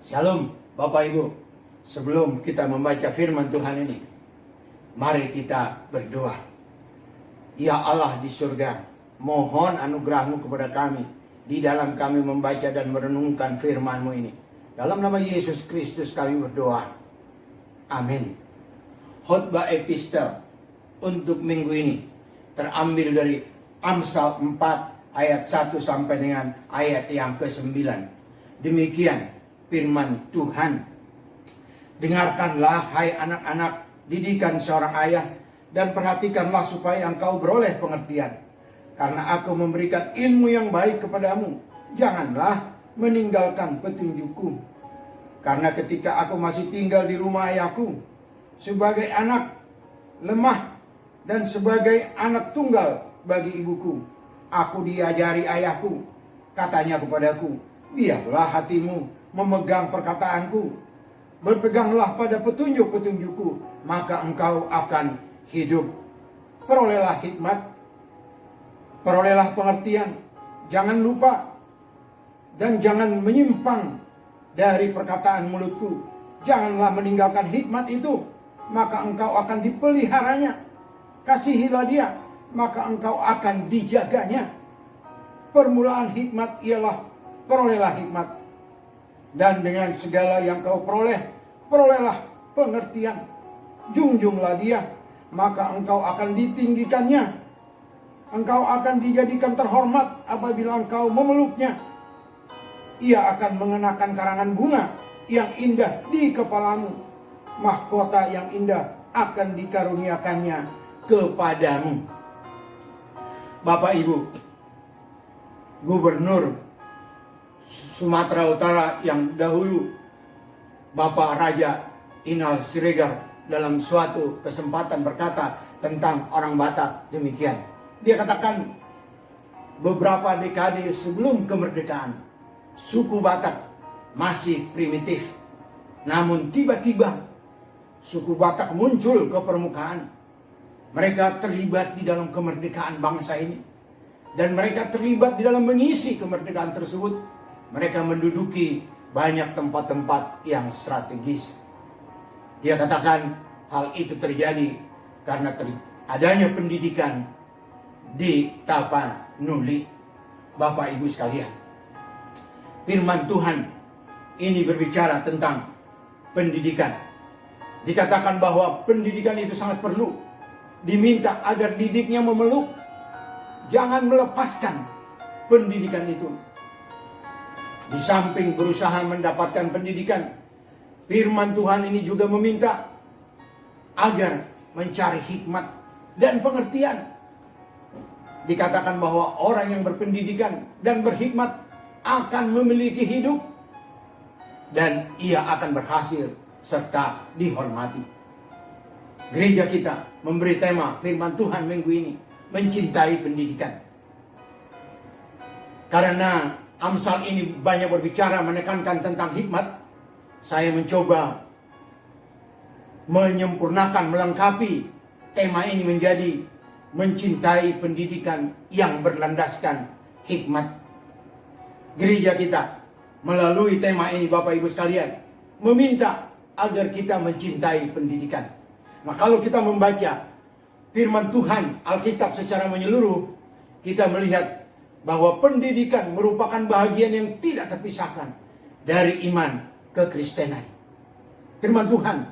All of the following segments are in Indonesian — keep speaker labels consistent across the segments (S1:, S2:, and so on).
S1: Shalom Bapak Ibu. Sebelum kita membaca firman Tuhan ini, mari kita berdoa. Ya Allah di surga, mohon anugerah-Mu kepada kami di dalam kami membaca dan merenungkan firman-Mu ini. Dalam nama Yesus Kristus kami berdoa. Amin. Khotbah epistel untuk minggu ini terambil dari Amsal 4 ayat 1 sampai dengan ayat yang ke-9. Demikian firman Tuhan. Dengarkanlah hai anak-anak didikan seorang ayah, dan perhatikanlah supaya engkau beroleh pengertian. Karena aku memberikan ilmu yang baik kepadamu, janganlah meninggalkan petunjukku. Karena ketika aku masih tinggal di rumah ayahku, sebagai anak lemah dan sebagai anak tunggal bagi ibuku, aku diajari ayahku. Katanya kepadaku, biarlah hatimu memegang perkataanku, berpeganglah pada petunjuk-petunjukku, maka engkau akan hidup. Perolehlah hikmat, perolehlah pengertian, jangan lupa dan jangan menyimpang dari perkataan mulutku. Janganlah meninggalkan hikmat itu, maka engkau akan dipeliharanya. Kasihilah dia, maka engkau akan dijaganya. Permulaan hikmat ialah perolehlah hikmat, dan dengan segala yang kau peroleh, perolehlah pengertian. Junjunglah dia, maka engkau akan ditinggikannya. Engkau akan dijadikan terhormat apabila engkau memeluknya. Ia akan mengenakan karangan bunga yang indah di kepalamu. Mahkota yang indah akan dikaruniakannya kepadamu. Bapak Ibu, Gubernur Sumatera Utara yang dahulu, Bapak Raja Inal Siregar, dalam suatu kesempatan berkata tentang orang Batak demikian. Dia katakan, beberapa dekade sebelum kemerdekaan, suku Batak masih primitif. Namun tiba-tiba suku Batak muncul ke permukaan. Mereka terlibat di dalam kemerdekaan bangsa ini, dan mereka terlibat di dalam mengisi kemerdekaan tersebut. Mereka menduduki banyak tempat-tempat yang strategis. Dia katakan hal itu terjadi karena adanya pendidikan di Tapanuli. Bapak Ibu sekalian, firman Tuhan ini berbicara tentang pendidikan. Dikatakan bahwa pendidikan itu sangat perlu. Diminta agar didiknya memeluk. Jangan melepaskan pendidikan itu. Di samping berusaha mendapatkan pendidikan, firman Tuhan ini juga meminta agar mencari hikmat dan pengertian. Dikatakan bahwa orang yang berpendidikan dan berhikmat akan memiliki hidup, dan ia akan berhasil serta dihormati. Gereja kita memberi tema firman Tuhan minggu ini, mencintai pendidikan. Karena Amsal ini banyak berbicara menekankan tentang hikmat, saya mencoba menyempurnakan, melengkapi tema ini menjadi mencintai pendidikan yang berlandaskan hikmat. Gereja kita melalui tema ini, Bapak Ibu sekalian, meminta agar kita mencintai pendidikan. Nah, kalau kita membaca firman Tuhan, Alkitab secara menyeluruh, kita melihat bahwa pendidikan merupakan bahagian yang tidak terpisahkan dari iman kekristenan. Firman Tuhan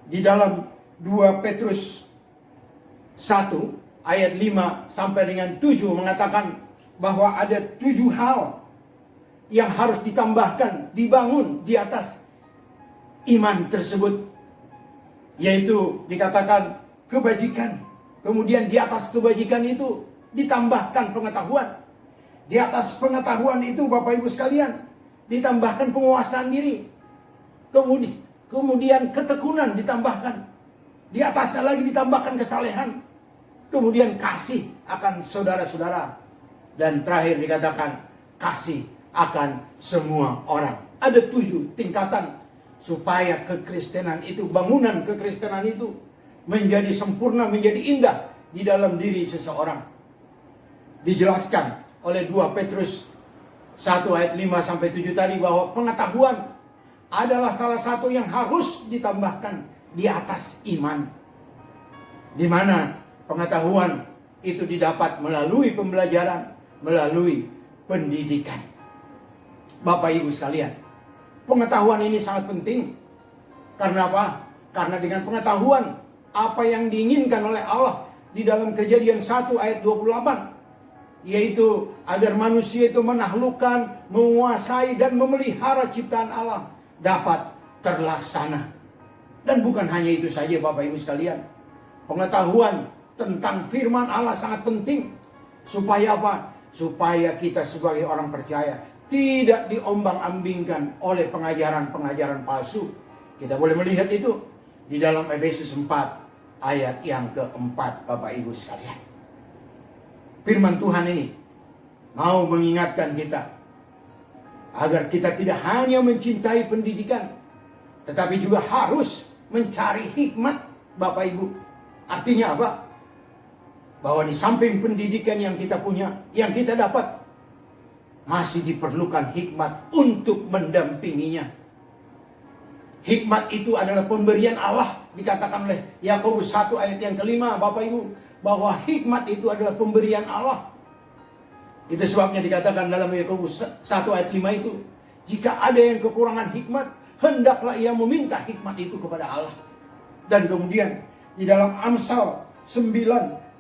S1: di dalam 2 Petrus 1 ayat 5 sampai dengan 7 mengatakan bahwa ada 7 hal yang harus ditambahkan, dibangun di atas iman tersebut. Yaitu dikatakan kebajikan. Kemudian di atas kebajikan itu ditambahkan pengetahuan. Di atas pengetahuan itu, Bapak Ibu sekalian, ditambahkan penguasaan diri. Kemudian ketekunan ditambahkan. Di atasnya lagi ditambahkan kesalehan. Kemudian kasih akan saudara-saudara. Dan terakhir dikatakan kasih akan semua orang. Ada 7 tingkatan supaya kekristenan itu, bangunan kekristenan itu menjadi sempurna, menjadi indah di dalam diri seseorang. Dijelaskan oleh 2 Petrus 1 ayat 5 sampai 7 tadi bahwa pengetahuan adalah salah satu yang harus ditambahkan di atas iman. Di mana pengetahuan itu didapat melalui pembelajaran, melalui pendidikan. Bapak Ibu sekalian, pengetahuan ini sangat penting. Karena apa? Karena dengan pengetahuan apa yang diinginkan oleh Allah di dalam Kejadian 1 ayat 28, yaitu agar manusia itu menaklukkan, menguasai dan memelihara ciptaan Allah, dapat terlaksana. Dan bukan hanya itu saja Bapak Ibu sekalian, pengetahuan tentang firman Allah sangat penting. Supaya apa? Supaya kita sebagai orang percaya tidak diombang-ambingkan oleh pengajaran-pengajaran palsu. Kita boleh melihat itu di dalam Efesus 4 ayat yang keempat, Bapak Ibu sekalian. Firman Tuhan ini mau mengingatkan kita agar kita tidak hanya mencintai pendidikan, tetapi juga harus mencari hikmat, Bapak Ibu. Artinya apa? Bahwa di samping pendidikan yang kita punya, yang kita dapat, masih diperlukan hikmat untuk mendampinginya. Hikmat itu adalah pemberian Allah. Dikatakan oleh Yakobus 1 ayat yang kelima, Bapak Ibu, bahwa hikmat itu adalah pemberian Allah. Itu sebabnya dikatakan dalam Yakobus 1 ayat 5 itu, jika ada yang kekurangan hikmat, hendaklah ia meminta hikmat itu kepada Allah. Dan kemudian di dalam Amsal 9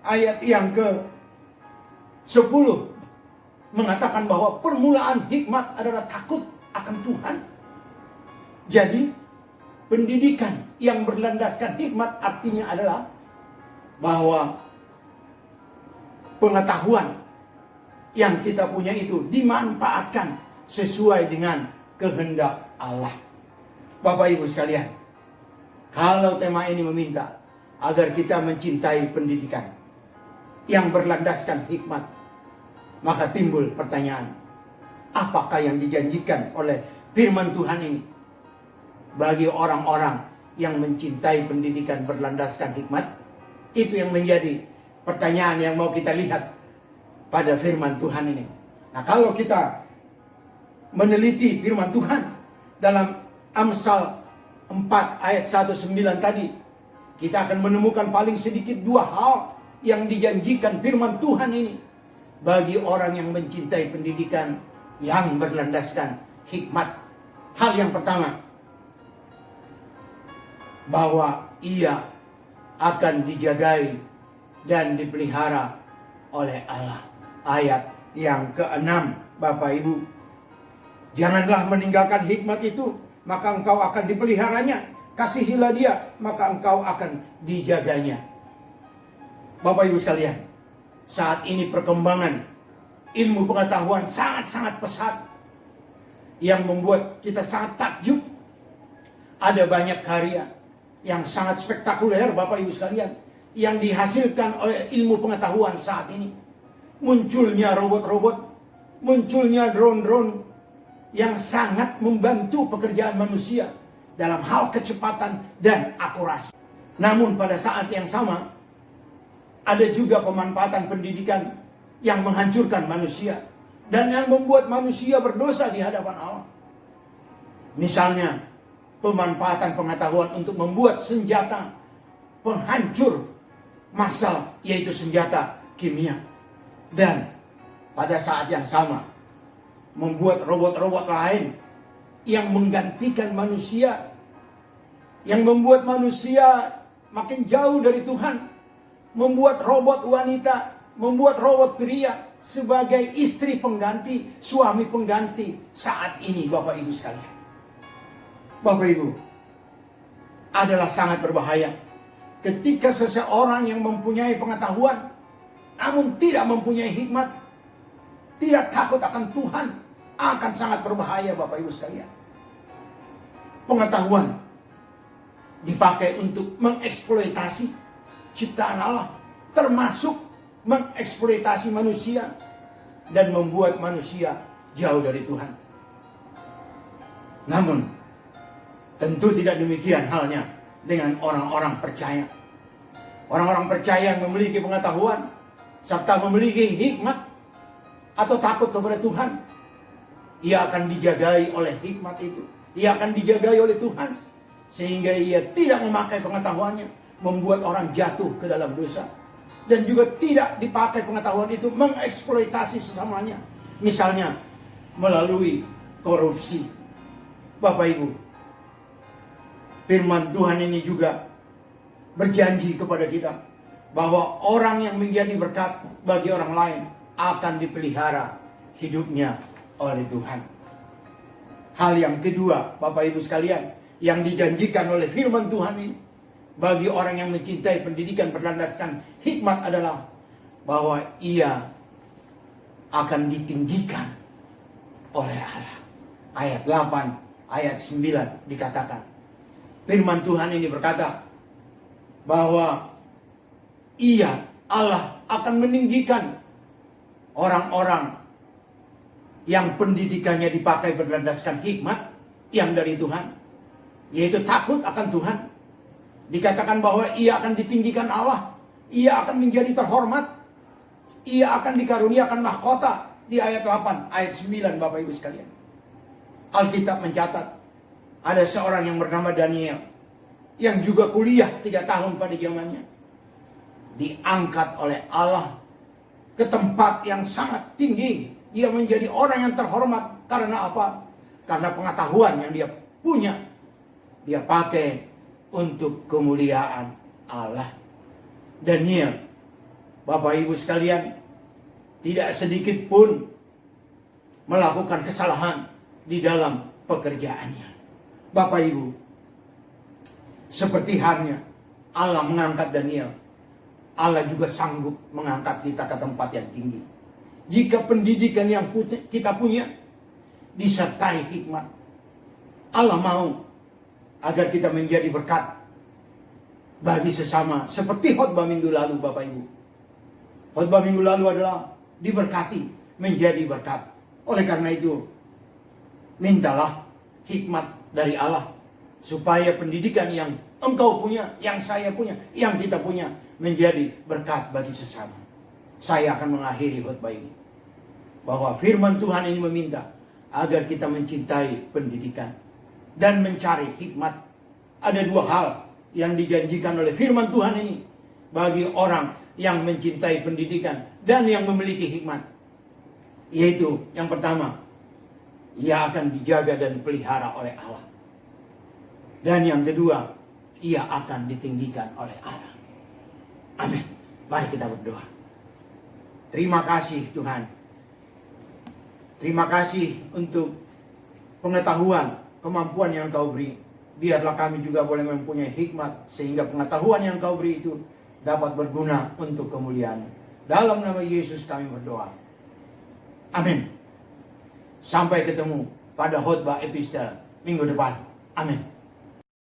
S1: ayat yang ke-10 mengatakan bahwa permulaan hikmat adalah takut akan Tuhan. Jadi pendidikan yang berlandaskan hikmat artinya adalah bahwa pengetahuan yang kita punya itu dimanfaatkan sesuai dengan kehendak Allah. Bapak Ibu sekalian, kalau tema ini meminta agar kita mencintai pendidikan yang berlandaskan hikmat, maka timbul pertanyaan, apakah yang dijanjikan oleh firman Tuhan ini bagi orang-orang yang mencintai pendidikan berlandaskan hikmat? Itu yang menjadi pertanyaan yang mau kita lihat pada firman Tuhan ini. Nah, kalau kita meneliti firman Tuhan dalam Amsal 4 ayat 1-9 tadi, kita akan menemukan paling sedikit 2 hal yang dijanjikan firman Tuhan ini bagi orang yang mencintai pendidikan yang berlandaskan hikmat. Hal yang pertama, bahwa ia akan dijagai dan dipelihara oleh Allah. Ayat yang ke-6, Bapak Ibu, janganlah meninggalkan hikmat itu, maka engkau akan dipeliharanya. Kasihilah dia, maka engkau akan dijaganya. Bapak Ibu sekalian, saat ini perkembangan ilmu pengetahuan sangat-sangat pesat, yang membuat kita sangat takjub. Ada banyak karya yang sangat spektakuler, Bapak Ibu sekalian, yang dihasilkan oleh ilmu pengetahuan saat ini. Munculnya robot-robot, munculnya drone-drone yang sangat membantu pekerjaan manusia dalam hal kecepatan dan akurasi. Namun pada saat yang sama, ada juga pemanfaatan pendidikan yang menghancurkan manusia dan yang membuat manusia berdosa di hadapan Allah. Misalnya, pemanfaatan pengetahuan untuk membuat senjata penghancur massal, yaitu senjata kimia. Dan pada saat yang sama, membuat robot-robot lain yang menggantikan manusia, yang membuat manusia makin jauh dari Tuhan. Membuat robot wanita, membuat robot pria sebagai istri pengganti, suami pengganti saat ini, Bapak Ibu sekalian. Bapak Ibu, adalah sangat berbahaya ketika seseorang yang mempunyai pengetahuan namun tidak mempunyai hikmat, tidak takut akan Tuhan, akan sangat berbahaya, Bapak Ibu sekalian. Pengetahuan dipakai untuk mengeksploitasi ciptaan Allah, termasuk mengeksploitasi manusia dan membuat manusia jauh dari Tuhan. Namun tentu tidak demikian halnya dengan orang-orang percaya. Orang-orang percaya yang memiliki pengetahuan serta memiliki hikmat atau takut kepada Tuhan, ia akan dijagai oleh hikmat itu. Ia akan dijagai oleh Tuhan. Sehingga ia tidak memakai pengetahuannya membuat orang jatuh ke dalam dosa. Dan juga tidak dipakai pengetahuan itu mengeksploitasi sesamanya. Misalnya melalui korupsi. Bapak Ibu, firman Tuhan ini juga berjanji kepada kita bahwa orang yang menjadi berkat bagi orang lain akan dipelihara hidupnya oleh Tuhan. Hal yang kedua, Bapak Ibu sekalian, yang dijanjikan oleh firman Tuhan ini bagi orang yang mencintai pendidikan berlandaskan hikmat adalah bahwa ia akan ditinggikan oleh Allah. Ayat 8, ayat 9 dikatakan. Firman Tuhan ini berkata bahwa Allah akan meninggikan orang-orang yang pendidikannya dipakai berlandaskan hikmat yang dari Tuhan, yaitu takut akan Tuhan. Dikatakan bahwa ia akan ditinggikan Allah, ia akan menjadi terhormat, ia akan dikaruniakan mahkota. Di ayat 8, ayat 9 Bapak Ibu sekalian. Alkitab mencatat ada seorang yang bernama Daniel yang juga kuliah 3 tahun pada zamannya. Diangkat oleh Allah ke tempat yang sangat tinggi. Dia menjadi orang yang terhormat. Karena apa? Karena pengetahuan yang dia punya, dia pakai untuk kemuliaan Allah. Daniel, Bapak Ibu sekalian, tidak sedikit pun melakukan kesalahan di dalam pekerjaannya. Bapak Ibu, seperti halnya Allah mengangkat Daniel, Allah juga sanggup mengangkat kita ke tempat yang tinggi. Jika pendidikan yang kita punya disertai hikmat, Allah mau agar kita menjadi berkat bagi sesama. Seperti khotbah minggu lalu Bapak Ibu. Khotbah minggu lalu adalah diberkati menjadi berkat. Oleh karena itu, mintalah hikmat dari Allah supaya pendidikan yang engkau punya, yang saya punya, yang kita punya menjadi berkat bagi sesama. Saya akan mengakhiri khotbah ini bahwa firman Tuhan ini meminta agar kita mencintai pendidikan dan mencari hikmat. Ada 2 hal yang dijanjikan oleh firman Tuhan ini bagi orang yang mencintai pendidikan dan yang memiliki hikmat. Yaitu yang pertama, ia akan dijaga dan dipelihara oleh Allah. Dan yang kedua, ia akan ditinggikan oleh Allah. Amin. Mari kita berdoa. Terima kasih Tuhan. Terima kasih untuk pengetahuan, kemampuan yang Kau beri. Biarlah kami juga boleh mempunyai hikmat, sehingga pengetahuan yang Kau beri itu dapat berguna untuk kemuliaan. Dalam nama Yesus kami berdoa. Amin. Sampai ketemu pada khotbah epistel minggu depan. Amin.